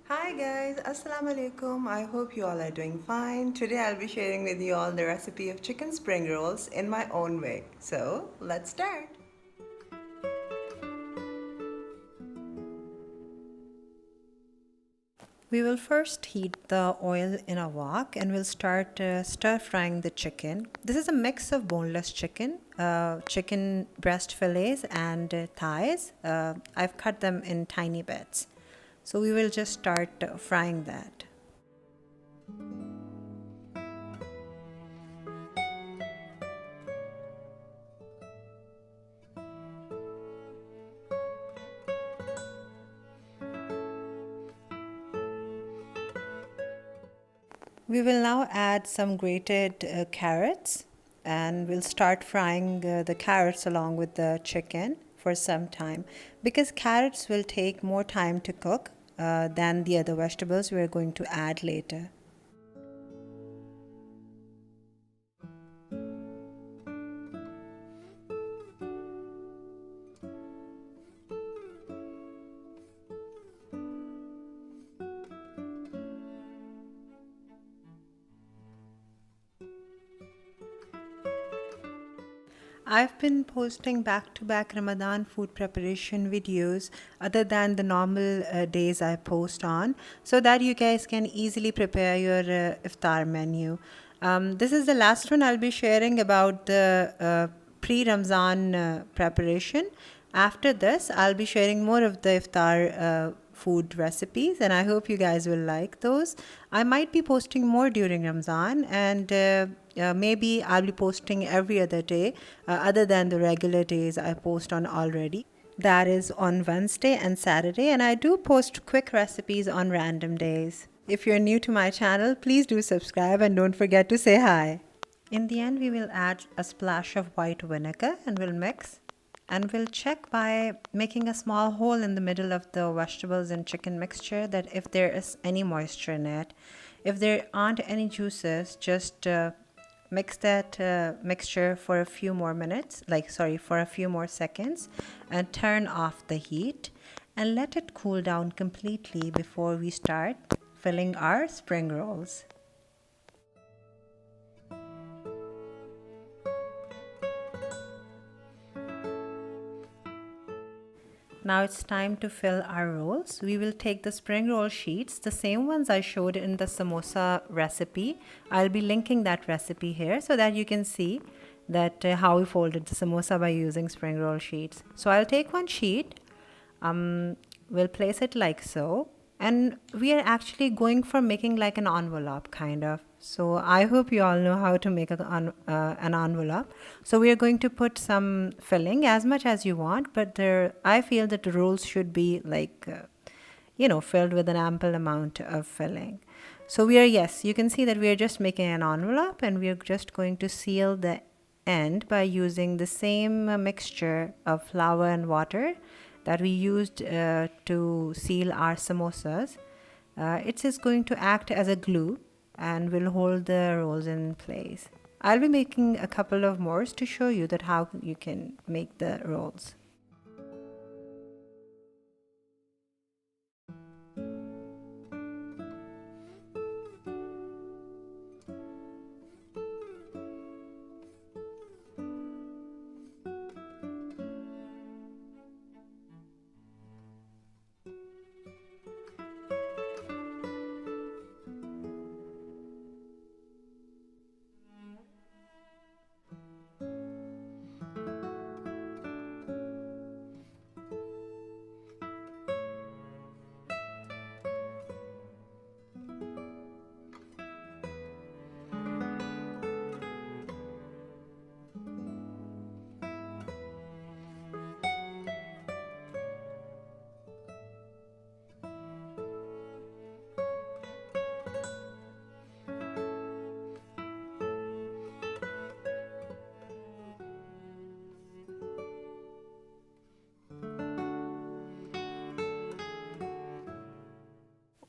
Hi guys, Assalamu alaikum. I hope you all are doing fine. Today I'll be sharing with you all the recipe of chicken spring rolls in my own way. So let's start. We will first heat the oil in a wok and we'll start stir frying the chicken. This is a mix of boneless chicken, chicken breast fillets, and thighs. I've cut them in tiny bits. So we will just start frying that. We will now add some grated carrots and we'll start frying the carrots along with the chicken for some time because carrots will take more time to cook than the other vegetables we are going to add later. I've been posting back-to-back Ramadan food preparation videos other than the normal days I post on so that you guys can easily prepare your iftar menu. This is the last one I'll be sharing about the pre-Ramzan preparation. After this, I'll be sharing more of the iftar food recipes and I hope you guys will like those. I might be posting more during Ramzan and maybe I'll be posting every other day other than the regular days I post on already. That is on Wednesday and Saturday, and I do post quick recipes on random days. If you're new to my channel, please do subscribe and don't forget to say hi. In the end, we will add a splash of white vinegar and we'll mix. And we'll check by making a small hole in the middle of the vegetables and chicken mixture that if there is any moisture in it. If there aren't any juices, just mix that mixture for a few more minutes, for a few more seconds, and turn off the heat and let it cool down completely before we start filling our spring rolls. Now it's time to fill our rolls. We will take the spring roll sheets, the same ones I showed in the samosa recipe. I'll be linking that recipe here so that you can see that how we folded the samosa by using spring roll sheets. So I'll take one sheet, we'll place it like so, and we are actually going for making like an envelope kind of. So I hope you all know how to make an envelope. So we are going to put some filling as much as you want, but I feel that the rolls should be like, filled with an ample amount of filling. So yes, you can see that we are just making an envelope and we are just going to seal the end by using the same mixture of flour and water that we used to seal our samosas. It is going to act as a glue and will hold the rolls in place. I'll be making a couple of more to show you that how you can make the rolls.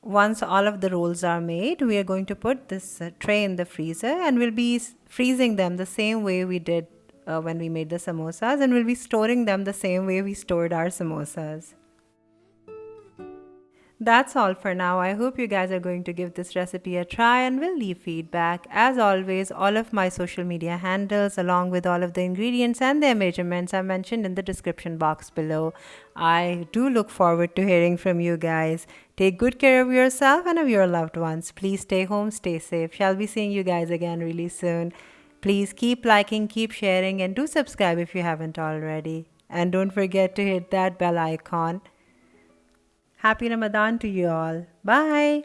Once all of the rolls are made, we are going to put this tray in the freezer and we'll be freezing them the same way we did when we made the samosas, and we'll be storing them the same way we stored our samosas. That's all for now. I hope you guys are going to give this recipe a try and will leave feedback. As always, all of my social media handles, along with all of the ingredients and their measurements, are mentioned in the description box below. I do look forward to hearing from you guys. Take good care of yourself and of your loved ones. Please stay home, stay safe. Shall be seeing you guys again really soon. Please keep liking, keep sharing, and do subscribe if you haven't already. And don't forget to hit that bell icon. Happy Ramadan to you all. Bye.